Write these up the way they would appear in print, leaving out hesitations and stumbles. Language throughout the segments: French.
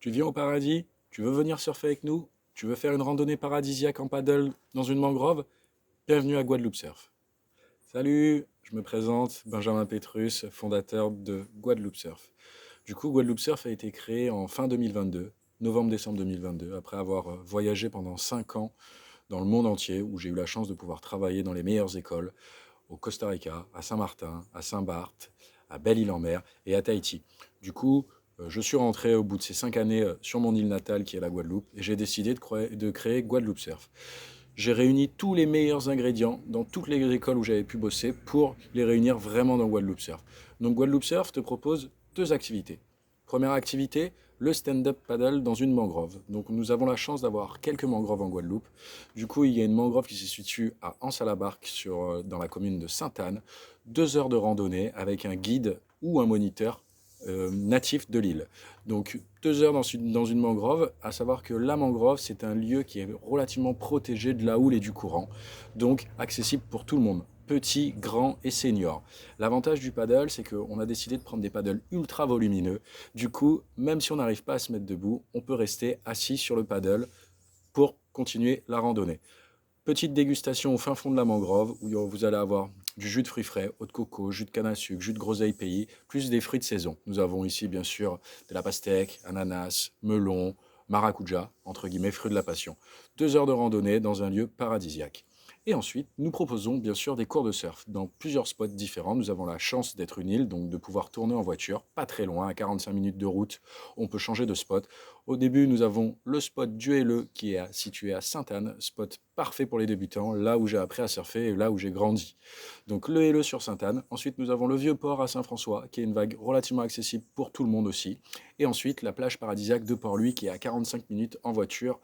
Tu viens au paradis? Tu veux venir surfer avec nous? Tu veux faire une randonnée paradisiaque en paddle dans une mangrove? Bienvenue à Guadeloupe Surf. Salut, je me présente, Benjamin Petrus, fondateur de Guadeloupe Surf. Du coup, Guadeloupe Surf a été créé en fin 2022, novembre-décembre 2022, après avoir voyagé pendant 5 ans dans le monde entier, où j'ai eu la chance de pouvoir travailler dans les meilleures écoles, au Costa Rica, à Saint-Martin, à Saint-Barth, à Belle-Île-en-Mer et à Tahiti. Du coup, je suis rentré au bout de ces 5 années sur mon île natale qui est la Guadeloupe et j'ai décidé de créer Guadeloupe Surf. J'ai réuni tous les meilleurs ingrédients dans toutes les écoles où j'avais pu bosser pour les réunir vraiment dans Guadeloupe Surf. Donc Guadeloupe Surf te propose 2 activités. Première activité, le stand-up paddle dans une mangrove. Donc nous avons la chance d'avoir quelques mangroves en Guadeloupe. Du coup, il y a une mangrove qui se situe à Anse-à-la-Barque dans la commune de Sainte-Anne. 2 heures de randonnée avec un guide ou un moniteur natif de l'île. Donc 2 heures dans une mangrove, à savoir que la mangrove, c'est un lieu qui est relativement protégé de la houle et du courant, donc accessible pour tout le monde, petit, grand et senior. L'avantage du paddle, c'est qu'on a décidé de prendre des paddles ultra volumineux. Du coup, même si on n'arrive pas à se mettre debout, on peut rester assis sur le paddle pour continuer la randonnée. Petite dégustation au fin fond de la mangrove où vous allez avoir du jus de fruits frais, eau de coco, jus de canne à sucre, jus de groseille pays, plus des fruits de saison. Nous avons ici bien sûr de la pastèque, ananas, melon, maracuja, entre guillemets fruits de la passion. 2 heures de randonnée dans un lieu paradisiaque. Et ensuite, nous proposons bien sûr des cours de surf dans plusieurs spots différents. Nous avons la chance d'être une île, donc de pouvoir tourner en voiture, pas très loin, à 45 minutes de route. On peut changer de spot. Au début, nous avons le spot du Helleux qui est situé à Sainte-Anne, spot parfait pour les débutants, là où j'ai appris à surfer et là où j'ai grandi. Donc le Helleux sur Sainte-Anne. Ensuite, nous avons le Vieux-Port à Saint-François, qui est une vague relativement accessible pour tout le monde aussi. Et ensuite, la plage paradisiaque de Port-Louis, qui est à 45 minutes en voiture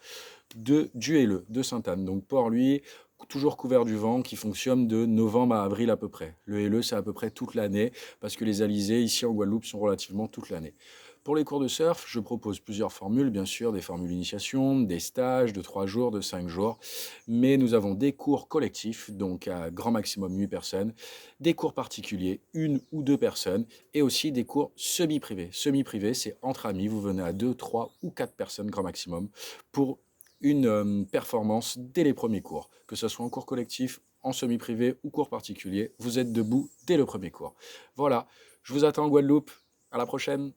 du Helleux, de Sainte-Anne. Donc Port-Louis, toujours couvert du vent, qui fonctionne de novembre à avril à peu près. Le Helleux, c'est à peu près toute l'année, parce que les alizés ici en Guadeloupe sont relativement toute l'année. Pour les cours de surf, je propose plusieurs formules, bien sûr, des formules d'initiation, des stages de 3 jours, de 5 jours, mais nous avons des cours collectifs, donc à grand maximum 8 personnes, des cours particuliers, 1 ou 2 personnes, et aussi des cours semi-privés. Semi-privés, c'est entre amis, vous venez à 2, 3 ou 4 personnes, grand maximum, pour une performance dès les premiers cours. Que ce soit en cours collectif, en semi-privé ou cours particulier, vous êtes debout dès le premier cours. Voilà, je vous attends en Guadeloupe, à la prochaine.